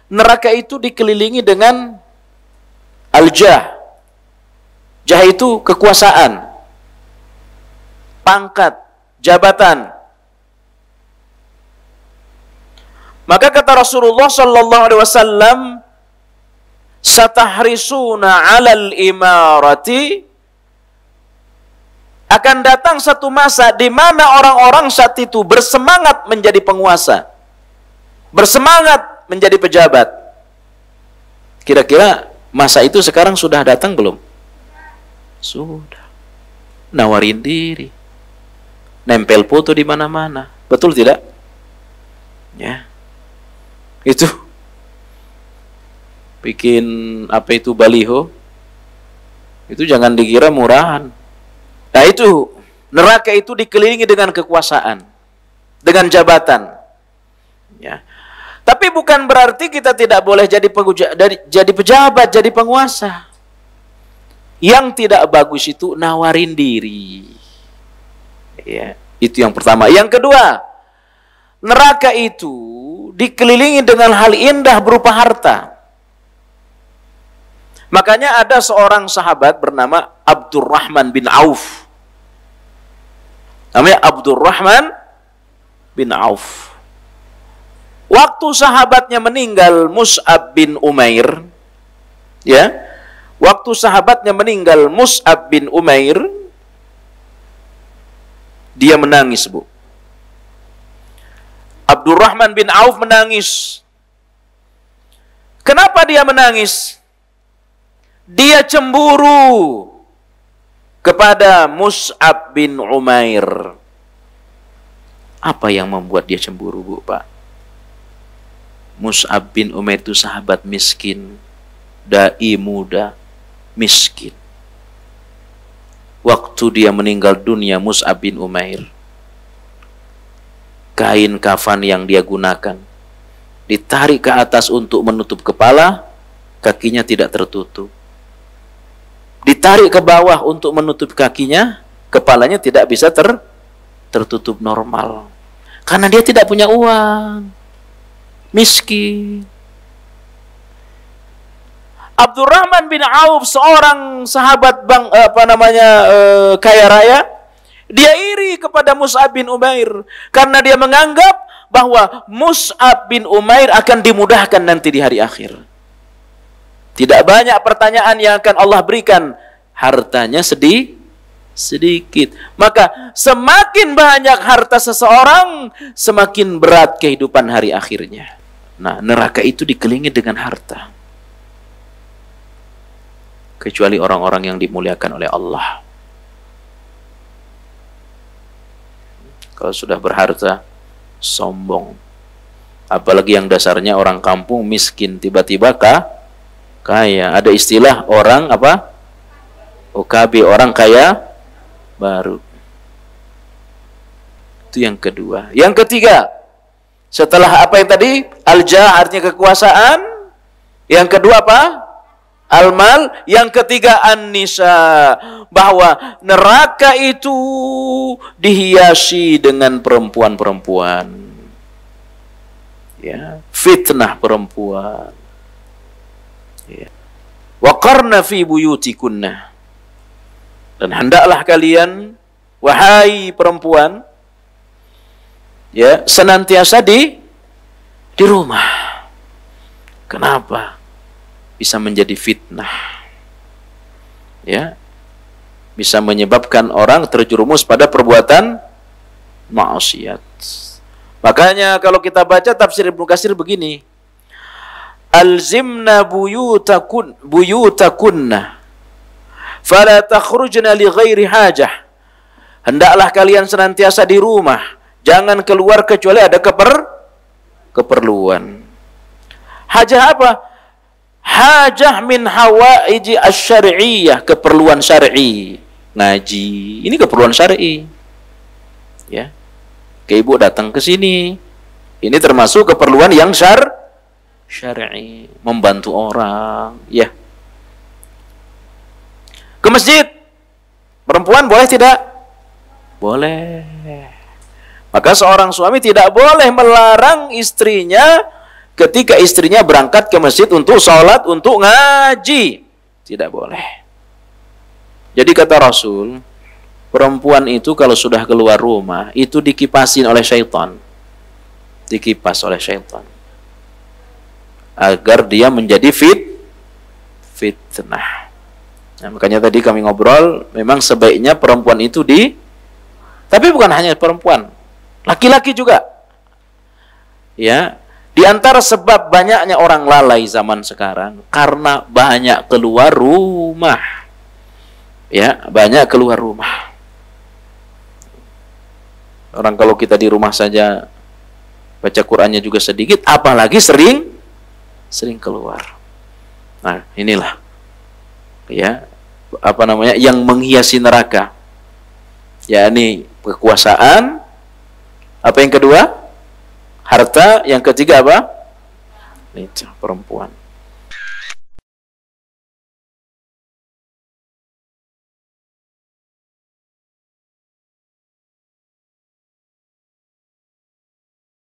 neraka itu dikelilingi dengan al-jah. Jah itu kekuasaan, pangkat, jabatan. Maka kata Rasulullah sallallahu alaihi wasallam, satahrisuna 'alal imarati, akan datang satu masa di mana orang-orang saat itu bersemangat menjadi penguasa, bersemangat menjadi pejabat. Kira-kira masa itu sekarang sudah datang belum? Sudah. Nawarin diri, nempel foto di mana-mana, betul tidak? Ya, itu bikin apa itu baliho, itu jangan dikira murahan. Nah itu, neraka itu dikelilingi dengan kekuasaan, dengan jabatan. Ya. Tapi bukan berarti kita tidak boleh jadi pejabat, jadi penguasa. Yang tidak bagus itu nawarin diri. Ya, itu yang pertama. Yang kedua, neraka itu dikelilingi dengan hal indah berupa harta. Makanya ada seorang sahabat bernama Abdurrahman bin Auf. Namanya Abdurrahman bin Auf. Waktu sahabatnya meninggal, Mus'ab bin Umair, ya, waktu sahabatnya meninggal Mus'ab bin Umair, dia menangis, Bu. Abdurrahman bin Auf menangis. Kenapa dia menangis? Dia cemburu kepada Mus'ab bin Umair. Apa yang membuat dia cemburu, Bu, Pak? Mus'ab bin Umair itu sahabat miskin, dai muda, miskin. Waktu dia meninggal dunia, Mus'ab bin Umair, kain kafan yang dia gunakan ditarik ke atas untuk menutup kepala, kakinya tidak tertutup. Ditarik ke bawah untuk menutup kakinya, kepalanya tidak bisa tertutup normal. Karena dia tidak punya uang, miskin. Abdurrahman bin Auf, seorang sahabat kaya raya, dia iri kepada Mus'ab bin Umair karena dia menganggap bahwa Mus'ab bin Umair akan dimudahkan nanti di hari akhir. Tidak banyak pertanyaan yang akan Allah berikan, hartanya sedikit. Maka semakin banyak harta seseorang, semakin berat kehidupan hari akhirnya. Nah, neraka itu dikelilingi dengan harta. Kecuali orang-orang yang dimuliakan oleh Allah. Kalau sudah berharta, sombong. Apalagi yang dasarnya orang kampung miskin, tiba-tiba kaya. Ada istilah orang apa? OKB, orang kaya baru. Itu yang kedua. Yang ketiga, setelah apa yang tadi? Al-jah artinya kekuasaan. Yang kedua apa? Al-mal. Yang ketiga an-nisa, bahwa neraka itu dihiasi dengan perempuan-perempuan. Ya, fitnah perempuan. Ya. Waqarna fi buyutikunna, dan hendaklah kalian, wahai perempuan, ya, senantiasa di rumah. Kenapa? Bisa menjadi fitnah, ya, bisa menyebabkan orang terjerumus pada perbuatan maksiat. Makanya kalau kita baca tafsir Ibnu Katsir begini, alzimna buyutakunna fala takhrujna li ghairi hajah. Hendaklah kalian senantiasa di rumah, jangan keluar kecuali ada keperluan. Hajah apa? Hajah min hawaiji asy-syar'iyyah, keperluan syar'i. Ngaji, ini keperluan syar'i. Ya. Ke ibu datang ke sini, ini termasuk keperluan yang syar'i, membantu orang, ya. Ke masjid, perempuan boleh tidak? Boleh. Maka seorang suami tidak boleh melarang istrinya ketika istrinya berangkat ke masjid untuk sholat, untuk ngaji. Tidak boleh. Jadi kata Rasul, perempuan itu kalau sudah keluar rumah, itu dikipasin oleh syaitan. Dikipas oleh syaitan. Agar dia menjadi fitnah. Nah, makanya tadi kami ngobrol, memang sebaiknya perempuan itu tapi bukan hanya perempuan, laki-laki juga. Ya, di antara sebab banyaknya orang lalai zaman sekarang karena banyak keluar rumah. Ya, banyak keluar rumah. Orang kalau kita di rumah saja baca Qur'annya juga sedikit, apalagi sering keluar. Nah, inilah ya, yang menghiasi neraka. Yakni kekuasaan. Apa yang kedua? Harta. Yang ketiga apa? Perempuan.